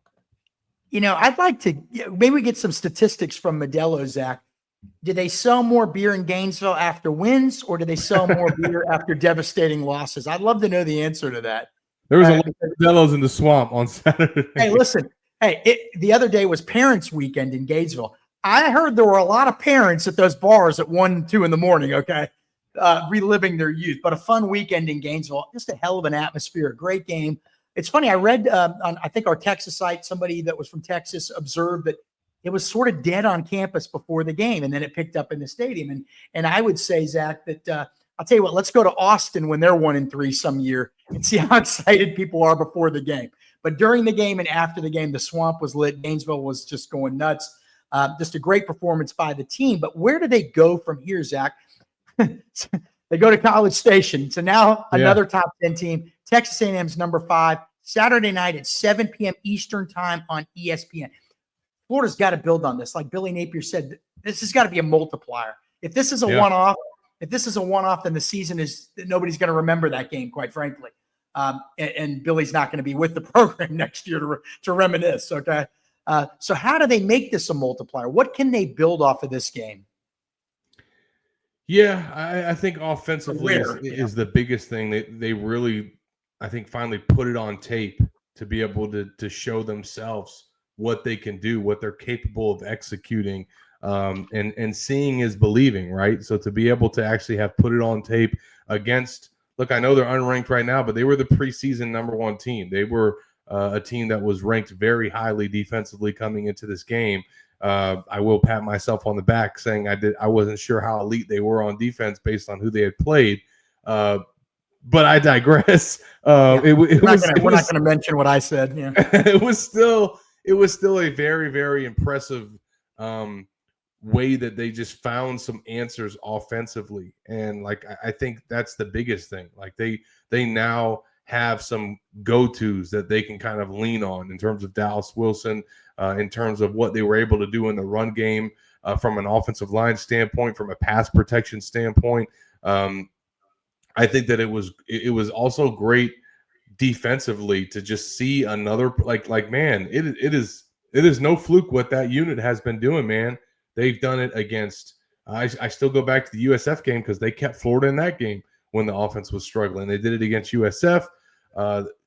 I'd like to maybe get some statistics from Modelo, Zach. Do they sell more beer in Gainesville after wins, or do they sell more beer after devastating losses? I'd love to know the answer to that. There was a lot of Modelo's in the swamp on Saturday. Hey, listen. The other day was Parents' Weekend in Gainesville. I heard there were a lot of parents at those bars at 1, 2 in the morning, okay, reliving their youth. But a fun weekend in Gainesville. Just a hell of an atmosphere, a great game. It's funny, I read on, I think, our Texas site, somebody that was from Texas observed that it was sort of dead on campus before the game, and then it picked up in the stadium. And I would say, Zach, that I'll tell you what, let's go to Austin when they're 1-3 some year and see how excited people are before the game. But during the game and after the game, the swamp was lit. Gainesville was just going nuts. Just a great performance by the team. But where do they go from here, Zach? They go to College Station. So now another top 10 team. Texas A&M's number 5, Saturday night at 7 p.m. Eastern time on ESPN. Florida's got to build on this. Like Billy Napier said, this has got to be a multiplier. If this is a one-off, then the season is nobody's going to remember that game, quite frankly. And Billy's not going to be with the program next year to reminisce. Okay. So how do they make this a multiplier? What can they build off of this game? Yeah, I think offensively is the biggest thing. They really, I think, finally put it on tape to be able to show themselves what they can do, what they're capable of executing. And seeing is believing, right? So to be able to actually have put it on tape against, look, I know they're unranked right now, but they were the preseason #1 team. They were a team that was ranked very highly defensively coming into this game. I will pat myself on the back saying I wasn't sure how elite they were on defense based on who they had played. But I digress. We're not going to mention what I said. Yeah. It was still a very, very impressive way that they just found some answers offensively. And like, I think that's the biggest thing. Like they now have some go-tos that they can kind of lean on in terms of Dallas Wilson, in terms of what they were able to do in the run game, from an offensive line standpoint, from a pass protection standpoint. I think that it was also great defensively to just see another, like man, it is no fluke what that unit has been doing, man. They've done it against, I still go back to the USF game because they kept Florida in that game when the offense was struggling. They did it against USF.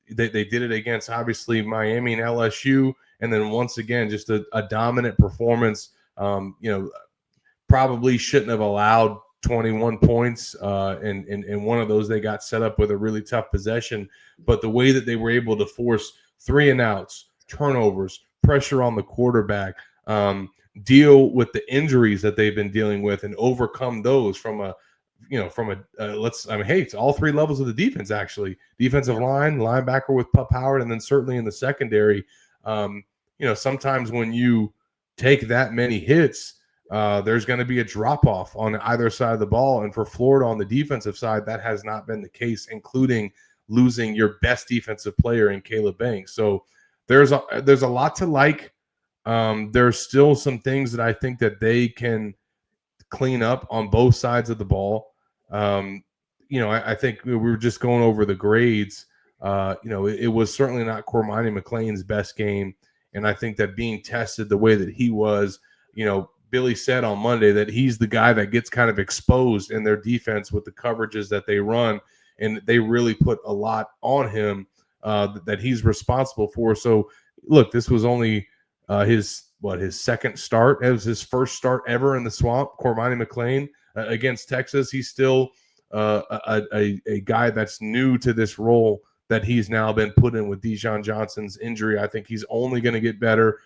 They did it against, obviously, Miami and LSU. And then once again, just a dominant performance. Probably shouldn't have allowed 21 points. And one of those, they got set up with a really tough possession. But the way that they were able to force 3-and-outs, turnovers, pressure on the quarterback, deal with the injuries that they've been dealing with and overcome those hey, it's all three levels of the defense, actually. Defensive line, linebacker with Pup Howard, and then certainly in the secondary. Sometimes when you take that many hits, there's going to be a drop-off on either side of the ball. And for Florida on the defensive side, that has not been the case, including losing your best defensive player in Caleb Banks. So there's a lot to like. There's still some things that I think that they can clean up on both sides of the ball. I think we were just going over the grades. It was certainly not Cormani McClain's best game. And I think that being tested the way that he was, Billy said on Monday that he's the guy that gets kind of exposed in their defense with the coverages that they run. And they really put a lot on him that he's responsible for. So, look, this was only his second start. It was his first start ever in the swamp. Cormani McClain against Texas. He's still a guy that's new to this role that he's now been put in with Dijon Johnson's injury. I think he's only going to get better.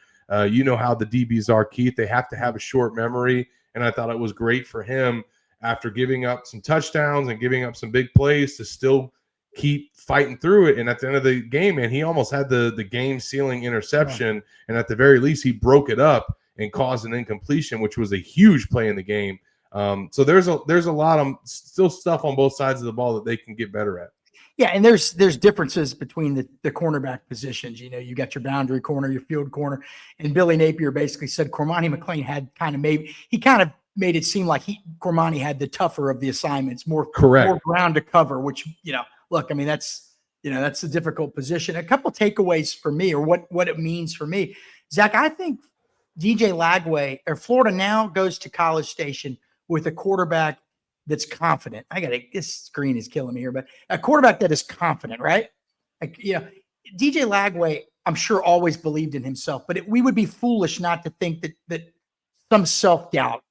You know how the DBs are, Keith. They have to have a short memory, and I thought it was great for him after giving up some touchdowns and giving up some big plays to still keep fighting through it. And at the end of the game, man, he almost had the game-sealing interception, and at the very least, he broke it up and caused an incompletion, which was a huge play in the game. So there's a lot of still stuff on both sides of the ball that they can get better at. Yeah, and there's differences between the cornerback positions. You got your boundary corner, your field corner, and Billy Napier basically said Cormani McClain had kind of made it seem like Cormani had the tougher of the assignments, more ground to cover. Which look, I mean that's a difficult position. A couple takeaways for me, or what it means for me, Zach. I think DJ Lagway or Florida now goes to College Station with a quarterback that's confident. This screen is killing me here, but a quarterback that is confident, right? DJ Lagway, I'm sure always believed in himself, but we would be foolish not to think that some self-doubt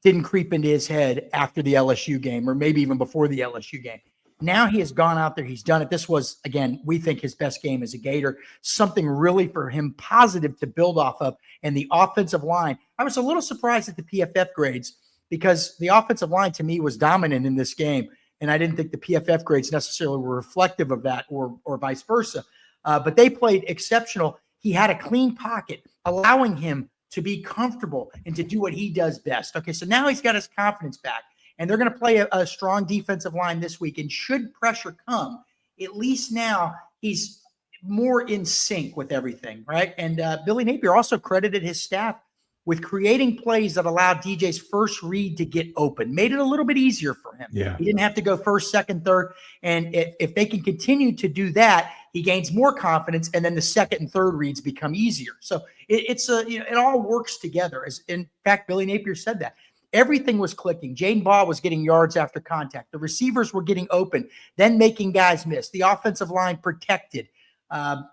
didn't creep into his head after the LSU game, or maybe even before the LSU game. Now he has gone out there. He's done it. This was, again, we think his best game as a Gator, something really for him positive to build off of. And the offensive line, I was a little surprised at the PFF grades, because the offensive line to me was dominant in this game. And I didn't think the PFF grades necessarily were reflective of that, or vice versa. But they played exceptional. He had a clean pocket, allowing him to be comfortable and to do what he does best. Okay, so now he's got his confidence back. And they're going to play a strong defensive line this week. And should pressure come, at least now he's more in sync with everything, right? And Billy Napier also credited his staff with creating plays that allowed DJ's first read to get open, made it a little bit easier for him. Yeah. He didn't have to go first, second, third. And if they can continue to do that, he gains more confidence, and then the second and third reads become easier. So it all works together. As in fact, Billy Napier said that. Everything was clicking. Jaden Baugh was getting yards after contact. The receivers were getting open, then making guys miss. The offensive line protected.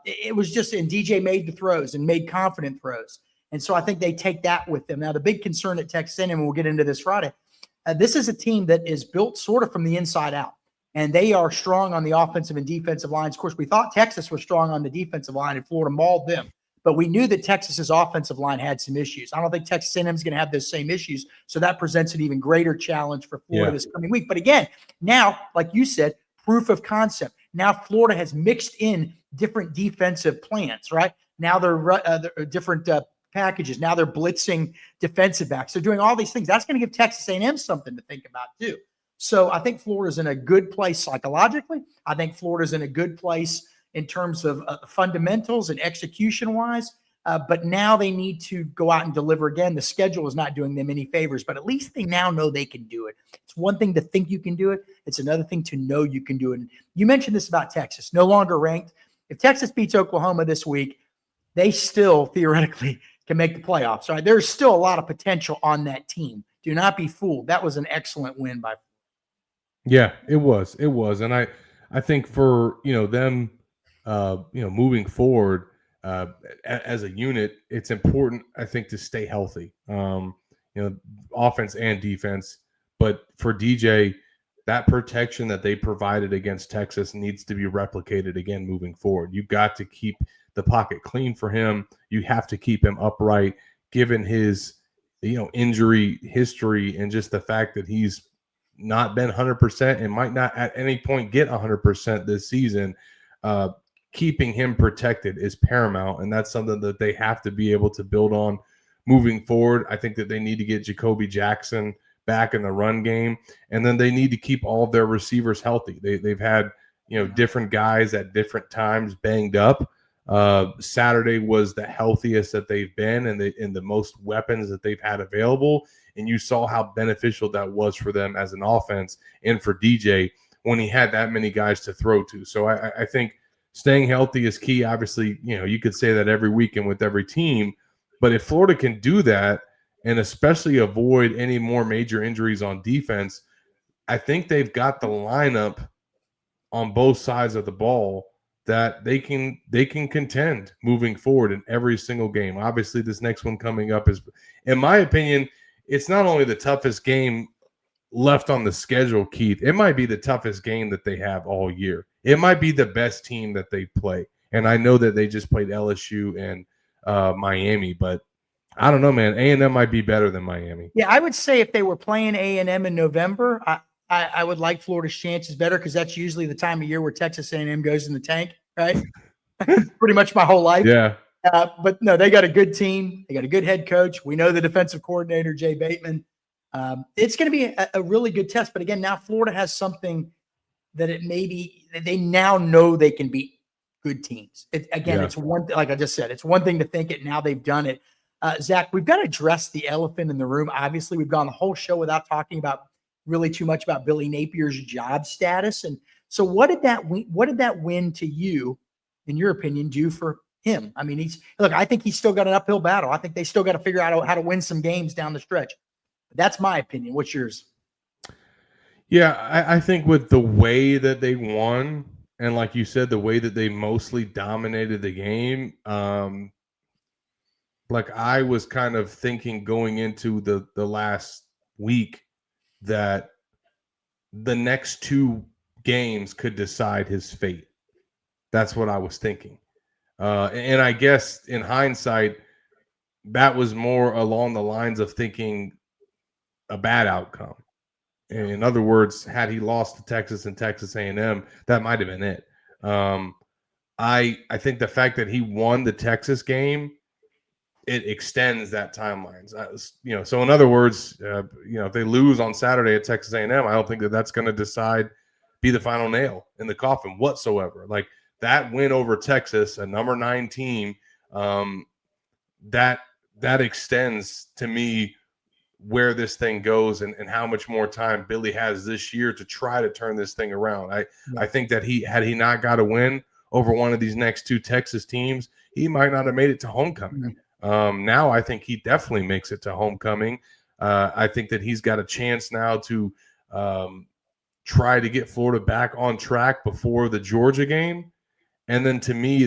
It was just, and DJ made the throws and made confident throws. And so I think they take that with them. Now, the big concern at Texas A&M, and we'll get into this Friday, this is a team that is built sort of from the inside out. And they are strong on the offensive and defensive lines. Of course, we thought Texas was strong on the defensive line, and Florida mauled them. But we knew that Texas's offensive line had some issues. I don't think Texas A&M is going to have those same issues. So that presents an even greater challenge for Florida this coming week. But again, now, like you said, proof of concept. Now Florida has mixed in different defensive plans, right? Now they're different packages. Now they're blitzing defensive backs. They're doing all these things. That's going to give Texas A&M something to think about too. So I think Florida's in a good place psychologically. I think Florida's in a good place in terms of fundamentals and execution-wise. But now they need to go out and deliver again. The schedule is not doing them any favors, but at least they now know they can do it. It's one thing to think you can do it. It's another thing to know you can do it. And you mentioned this about Texas, no longer ranked. If Texas beats Oklahoma this week, they still theoretically can make the playoffs, right? There's still a lot of potential on that team. Do not be fooled. That was an excellent win by. Yeah, it was. It was. And I think for, them, moving forward as a unit, it's important, I think, to stay healthy, offense and defense. But for DJ, that protection that they provided against Texas needs to be replicated again moving forward. You've got to keep the pocket clean for him. You have to keep him upright, given his, injury history and just the fact that he's not been 100% and might not at any point get 100% this season. Keeping him protected is paramount, and that's something that they have to be able to build on moving forward. I think that they need to get Jacoby Jackson back in the run game, and then they need to keep all of their receivers healthy. They've had different guys at different times banged up. Saturday was the healthiest that they've been, and the most weapons that they've had available. And you saw how beneficial that was for them as an offense and for DJ when he had that many guys to throw to. So I think staying healthy is key. Obviously, you could say that every weekend with every team, but if Florida can do that and especially avoid any more major injuries on defense, I think they've got the lineup on both sides of the ball that they can contend moving forward in every single game. Obviously, this next one coming up is, in my opinion, it's not only the toughest game left on the schedule, Keith. It might be the toughest game that they have all year. It might be the best team that they play. And I know that they just played LSU and Miami, but I don't know, man. A&M might be better than Miami. Yeah, I would say if they were playing A&M in November, I would like Florida's chances better because that's usually the time of year where Texas A&M goes in the tank, right? Pretty much my whole life. Yeah. But no, they got a good team. They got a good head coach. We know the defensive coordinator, Jay Bateman. It's going to be a really good test. But again, now Florida has something that they now know they can beat good teams. It's one, like I just said, it's one thing to think it. Now they've done it. Zach, we've got to address the elephant in the room. Obviously, we've gone the whole show without talking about really too much about Billy Napier's job status. And so what did that win to you, in your opinion, do for him? I mean, I think he's still got an uphill battle. I think they still got to figure out how to win some games down the stretch. But that's my opinion. What's yours? Yeah, I think with the way that they won, and like you said, the way that they mostly dominated the game, like I was kind of thinking going into the last week that the next two games could decide his fate. That's what I was thinking. And I guess in hindsight, that was more along the lines of thinking a bad outcome. In other words, had he lost to Texas and Texas A&M, that might have been it. I think the fact that he won the Texas game, it extends that timeline. So in other words, if they lose on Saturday at Texas A&M, I don't think that's going to be the final nail in the coffin whatsoever. Like that win over Texas, a number 9 team, that extends to me where this thing goes and how much more time Billy has this year to try to turn this thing around. I think that had he not got a win over one of these next 2 Texas teams, he might not have made it to homecoming. Now I think he definitely makes it to homecoming. I think that he's got a chance now to try to get Florida back on track before the Georgia game. And then to me,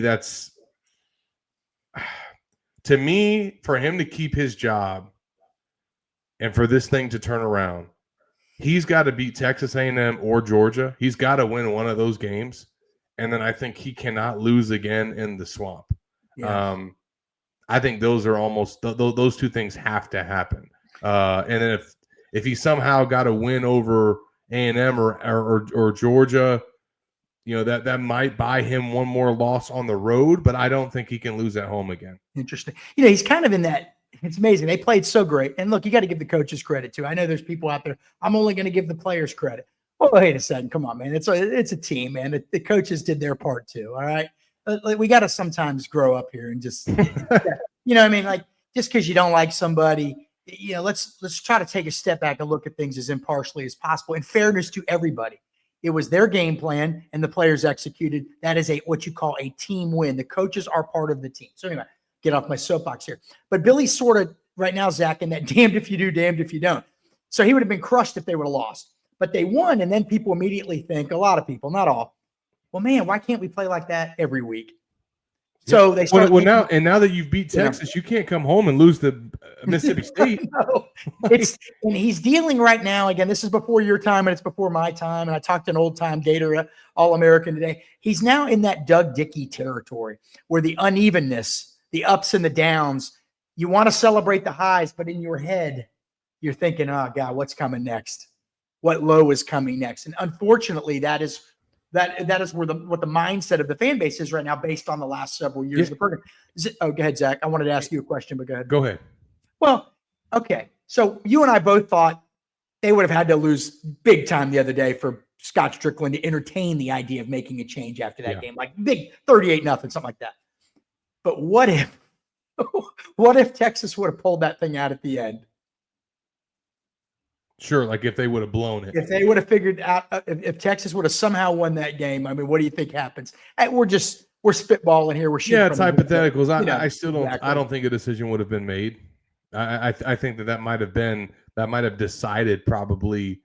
for him to keep his job and for this thing to turn around, he's got to beat Texas A&M or Georgia. He's got to win one of those games. And then I think he cannot lose again in the swamp. Yeah. I think those are almost those 2 things have to happen. And then if he somehow got a win over A&M or Georgia, that might buy him one more loss on the road, but I don't think he can lose at home again. Interesting. He's kind of in that. It's amazing. They played so great. And look, you got to give the coaches credit too. I know there's people out there. I'm only going to give the players credit. Oh, wait a second. Come on, man. It's a team, man. The coaches did their part too. All right. We got to sometimes grow up here and just, what I mean? Like, just because you don't like somebody, let's try to take a step back and look at things as impartially as possible. In fairness to everybody. It was their game plan and the players executed. That is what you call a team win. The coaches are part of the team. So anyway, get off my soapbox here. But Billy's sort of right now, Zach, in that damned if you do, damned if you don't. So he would have been crushed if they would have lost. But they won, and then people immediately think, a lot of people, not all, well, man, why can't we play like that every week? So they start now that you've beat Texas, you can't come home and lose to Mississippi State. No. And he's dealing right now. Again, this is before your time and it's before my time. And I talked to an old-time Gator All-American today. He's now in that Doug Dickey territory where the unevenness, the ups and the downs, you want to celebrate the highs, but in your head, you're thinking, oh, God, what's coming next? What low is coming next? And unfortunately, that is where what the mindset of the fan base is right now, based on the last several years of the program. Go ahead, Zach. I wanted to ask you a question, but go ahead. Go ahead. Well, okay. So you and I both thought they would have had to lose big time the other day for Scott Strickland to entertain the idea of making a change after that game, like big 38-0, something like that. But what if Texas would have pulled that thing out at the end? Sure, like if they would have blown it. If they would have figured out, if Texas would have somehow won that game, I mean, what do you think happens? We're spitballing here. We're shooting. Yeah, it's hypotheticals. I still don't. Exactly. I don't think a decision would have been made. I think that might have decided probably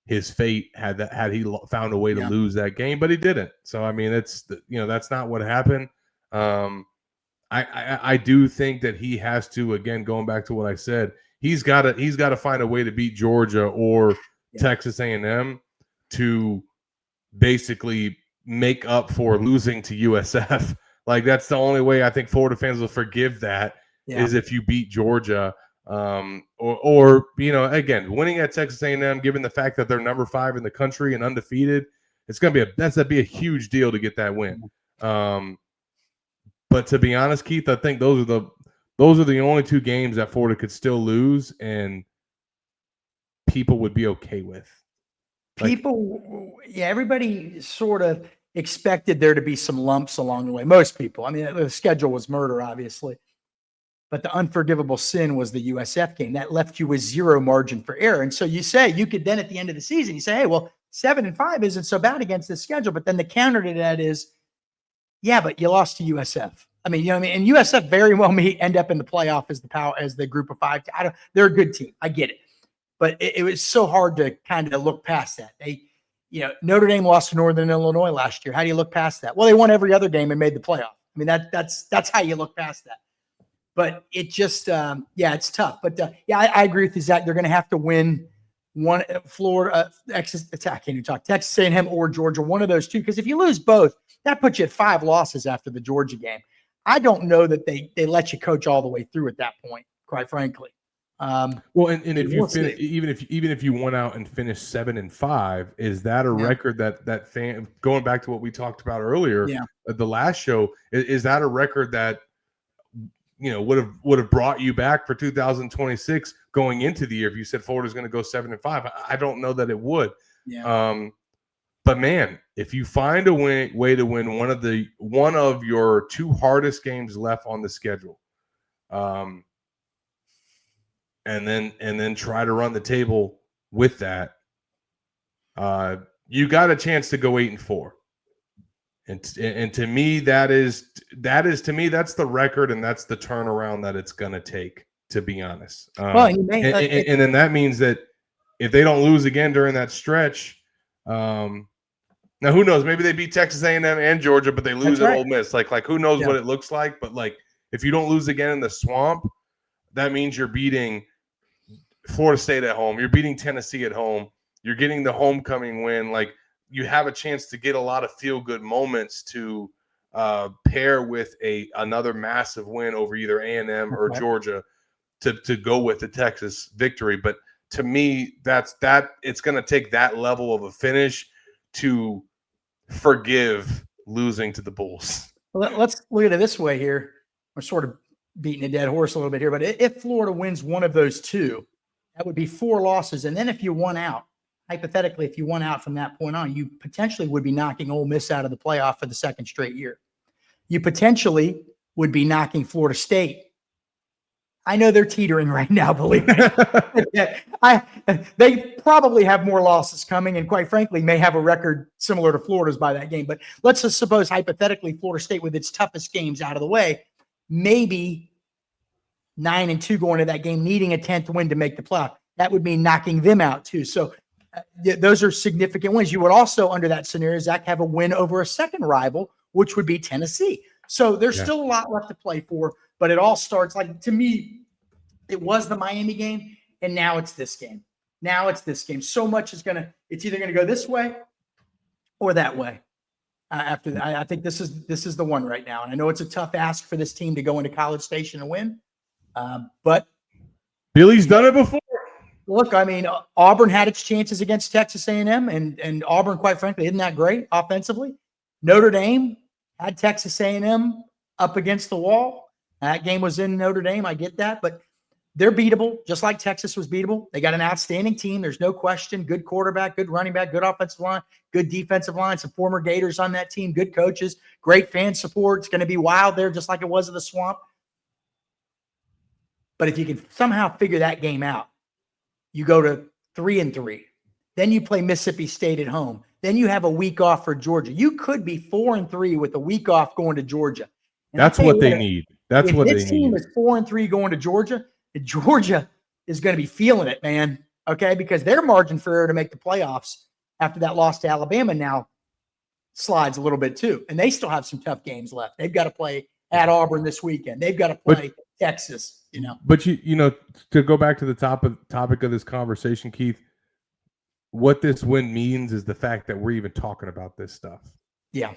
his fate had he found a way to lose that game, but he didn't. So I mean, that's not what happened. I do think that he has to, again, going back to what I said, he's got to find a way to beat Georgia or Texas A&M to basically make up for losing to USF. Like, that's the only way I think Florida fans will forgive that is if you beat Georgia, or again, winning at Texas A&M, given the fact that they're number 5 in the country and undefeated, it's gonna be a huge deal to get that win. But to be honest, Keith, I think those are the only 2 games that Florida could still lose and people would be okay with. Everybody sort of expected there to be some lumps along the way. Most people. I mean, the schedule was murder, obviously. But the unforgivable sin was the USF game. That left you with 0 margin for error. And so you could then at the end of the season, you say, hey, well, 7-5 isn't so bad against this schedule. But then the counter to that is, yeah, but you lost to USF. I mean, and USF very well may end up in the playoff as the group of 5. They're a good team. I get it. But it was so hard to kind of look past that. Notre Dame lost to Northern Illinois last year. How do you look past that? Well, they won every other game and made the playoff. I mean, that's how you look past that. But it just, it's tough. But I agree with you, Zach. They're going to have to win one Florida, Texas A&M or Georgia, one of those 2. Because if you lose both, that puts you at 5 losses after the Georgia game. I don't know that they let you coach all the way through at that point, quite frankly. Well, and if you finish, even if you went out and finished 7-5, is that a record that fan, going back to what we talked about earlier, the last show, is that a record that would have brought you back for 2026 going into the year if you said Florida's going to go 7-5? I don't know that it would. But man, if you find a way to win one of your two hardest games left on the schedule, and then try to run the table with that, you got a chance to go 8-4. And to me, that's the record, and that's the turnaround that it's going to take, to be honest. Well, and then that means that if they don't lose again during that stretch, now who knows? Maybe they beat Texas A&M and Georgia, but they lose at Ole Miss. Like who knows what it looks like? But like, if you don't lose again in the swamp, that means you're beating Florida State at home. You're beating Tennessee at home. You're getting the homecoming win. Like, you have a chance to get a lot of feel-good moments to pair with another massive win over either A&M or Georgia to go with the Texas victory. But to me, it's going to take that level of a finish to forgive losing to the Bulls. Well, let's look at it this way here. We're sort of beating a dead horse a little bit here, but if Florida wins one of those two, that would be 4 losses. And then if you won out, hypothetically, if you won out from that point on, you potentially would be knocking Ole Miss out of the playoff for the second straight year. You potentially would be knocking Florida State. I know they're teetering right now, believe me. They probably have more losses coming, and quite frankly, may have a record similar to Florida's by that game. But let's just suppose, hypothetically, Florida State, with its toughest games out of the way, maybe 9-2 going to that game, needing a 10th win to make the playoff. That would mean knocking them out too. So those are significant wins. You would also, under that scenario, Zach, have a win over a second rival, which would be Tennessee. So there's still a lot left to play for, but it all starts, like, to me, it was the Miami game, and now it's this game. So much is it's either going to go this way or that way. After that, I think this is the one right now. And I know it's a tough ask for this team to go into College Station and win. But Billy's done it before. Look, I mean, Auburn had its chances against Texas A&M, and Auburn, quite frankly, isn't that great offensively. Notre Dame had Texas A&M up against the wall. That game was in Notre Dame. I get that, but they're beatable, just like Texas was beatable. They got an outstanding team. There's no question. Good quarterback, good running back, good offensive line, good defensive line, some former Gators on that team, good coaches, great fan support. It's going to be wild there, just like it was in the swamp. But if you can somehow figure that game out, you go to 3-3. Then you play Mississippi State at home. Then you have a week off for Georgia. You could be 4-3 with a week off going to Georgia. And that's what they need. That's what they need. This team is 4-3 going to Georgia. Georgia is going to be feeling it, man. Okay, because their margin for error to make the playoffs after that loss to Alabama now slides a little bit too, and they still have some tough games left. They've got to play at Auburn this weekend. They've got to play Texas. But you know, to go back to the topic of this conversation, Keith, what this win means is the fact that we're even talking about this stuff. Yeah,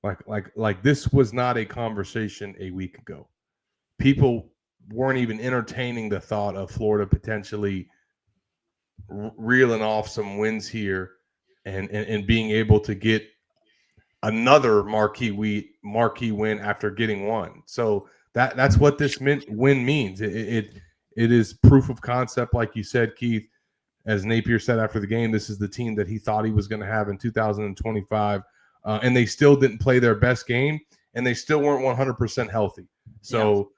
like this was not a conversation a week ago. People weren't even entertaining the thought of Florida potentially reeling off some wins here and being able to get another marquee win after getting one. So that's what this win means. It is proof of concept, like you said, Keith. As Napier said after the game, this is the team that he thought he was going to have in 2025, and they still didn't play their best game, and they still weren't 100% healthy. So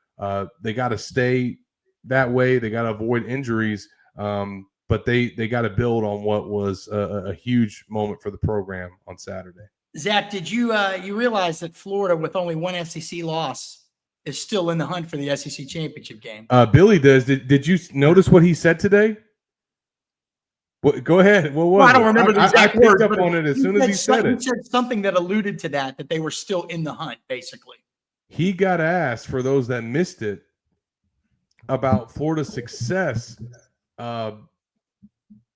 they got to stay that way. They got to avoid injuries, but they got to build on what was a huge moment for the program on Saturday. Zach, did you realize that Florida, with only one SEC loss, is still in the hunt for the SEC championship game? Billy does. Did you notice what he said today? Go ahead. What was I don't remember the exact words. I picked up on it as soon as he said it. He said something that alluded to that they were still in the hunt, basically. He got asked, for those that missed it, about Florida's success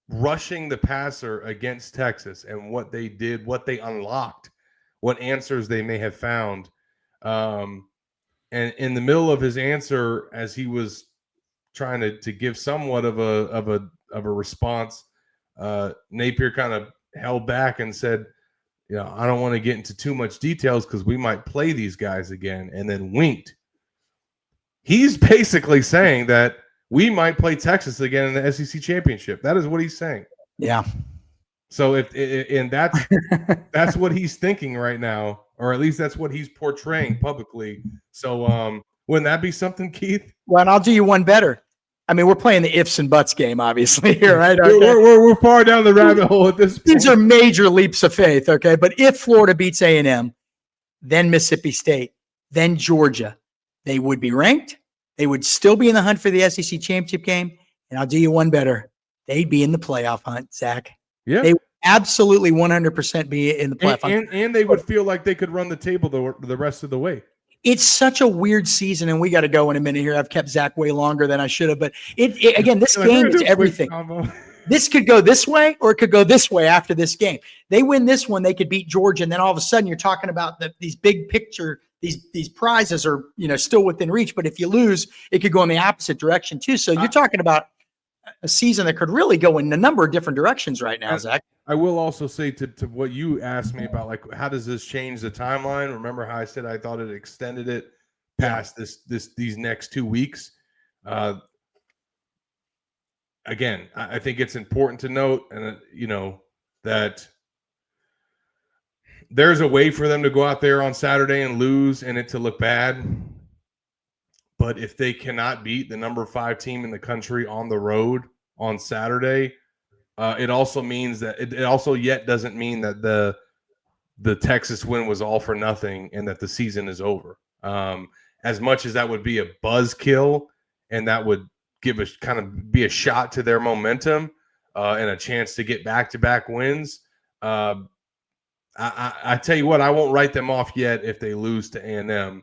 rushing the passer against Texas and what they did, what they unlocked, what answers they may have found. And in the middle of his answer, as he was trying to give somewhat of a response, Napier kind of held back and said, I don't want to get into too much details because we might play these guys again, and then winked. He's basically saying that we might play Texas again in the SEC championship. That is what he's saying. Yeah. So and that's what he's thinking right now, or at least that's what he's portraying publicly. So wouldn't that be something, Keith? Well, and I'll do you one better. I mean, we're playing the ifs and buts game, obviously, here, right? Okay. We're far down the rabbit hole at this point. These are major leaps of faith, okay? But if Florida beats A&M, then Mississippi State, then Georgia, they would be ranked. They would still be in the hunt for the SEC championship game. And I'll do you one better. They'd be in the playoff hunt, Zach. Yeah. They would absolutely 100% be in the playoff hunt. And they would feel like they could run the table the rest of the way. It's such a weird season, and we got to go in a minute here. I've kept Zach way longer than I should have, but again, this game is everything. This could go this way, or it could go this way after this game. They win this one, they could beat Georgia, and then all of a sudden you're talking about these big picture, these prizes are still within reach. But if you lose, it could go in the opposite direction too. So you're talking about a season that could really go in a number of different directions right now, Zach. I will also say to what you asked me about, like, how does this change the timeline? Remember how I said I thought it extended it past these next 2 weeks? Again, I think it's important to note, and that there's a way for them to go out there on Saturday and lose and it to look bad. But if they cannot beat the number 5 team in the country on the road on Saturday, it also means that it also yet doesn't mean that the Texas win was all for nothing and that the season is over. As much as that would be a buzzkill and that would give a kind of be a shot to their momentum and a chance to get back-to-back wins. I tell you what, I won't write them off yet if they lose to A&M.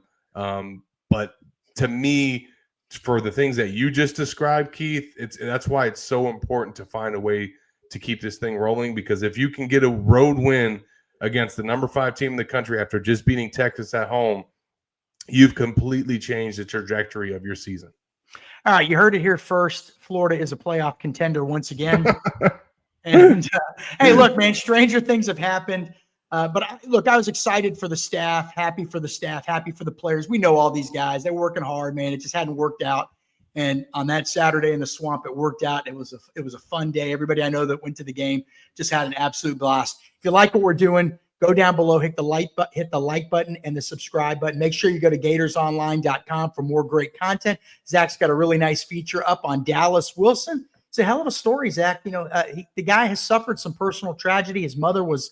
But to me, for the things that you just described, Keith, that's why it's so important to find a way to keep this thing rolling, because if you can get a road win against the number 5 team in the country after just beating Texas at home, you've completely changed the trajectory of your season. All right, you heard it here first. Florida is a playoff contender once again. And hey, look, man, stranger things have happened. But I was excited for the staff, happy for the staff, happy for the players. We know all these guys. They're working hard, man. It just hadn't worked out. And on that Saturday in the Swamp, it worked out. It was a fun day. Everybody I know that went to the game just had an absolute blast. If you like what we're doing, go down below, hit the like button and the subscribe button. Make sure you go to GatorsOnline.com for more great content. Zach's got a really nice feature up on Dallas Wilson. It's a hell of a story, Zach. The guy has suffered some personal tragedy. His mother was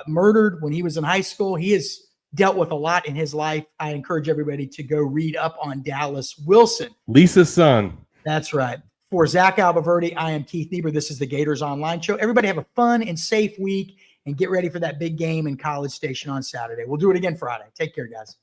murdered when he was in high school. He has dealt with a lot in his life. I encourage everybody to go read up on Dallas Wilson. Lisa's son. That's right. For Zach Albaverdi, I am Keith Niebuhr. This is the Gators Online Show. Everybody have a fun and safe week and get ready for that big game in College Station on Saturday. We'll do it again Friday. Take care, guys.